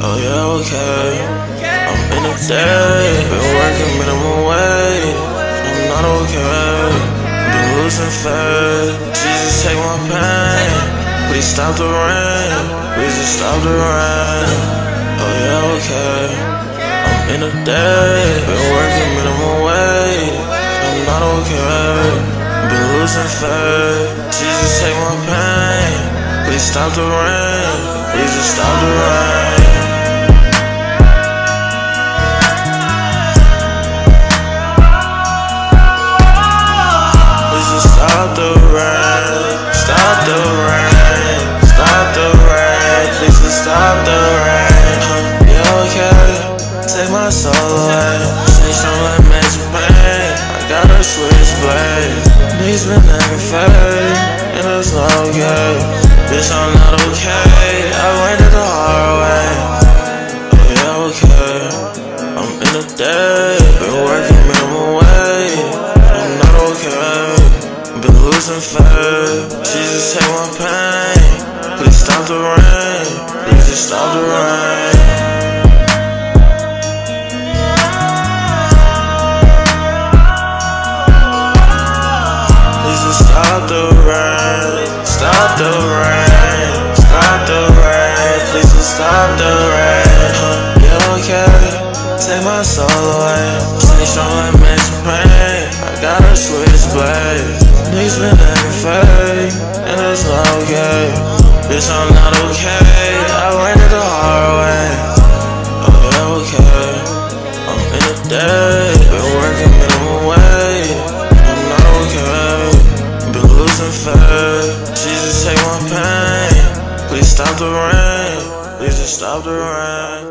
Oh yeah, okay. I'm in the day, been working minimum wage. I'm not okay, been losing faith. Jesus, take my pain. Please stop the rain, please just stop the rain. Oh yeah, okay. I'm in the day, been working minimum wage. I'm not okay, been losing faith. Jesus, take my pain. Please stop the rain, please just stop the rain. Please just stop the rain, stop the rain, stop the rain. Please just stop the rain. Yeah, okay, take my soul away. Change from like magic pain. I gotta switch blades. Knees been aggravated, and it's not okay. Bitch, I'm not okay, I learned it the hard way. Oh yeah, okay, I'm in the day, been working minimum wage. I'm not okay, been losing faith. Jesus, take my pain. Please stop the rain, please just stop the rain. Please just stop the rain, stop the rain, stop the rain. Please just stop the rain. Yeah, okay, take my soul away. Change from like magic pain. I gotta switch blades. Knees been aggravated, and it's not okay. Bitch, I'm not okay, I learned it the hard way. Oh yeah, okay, I'm in the day, been working minimum wage. I'm not okay, been losing faith. Jesus, take my pain. Please stop the rain, please just stop the rain.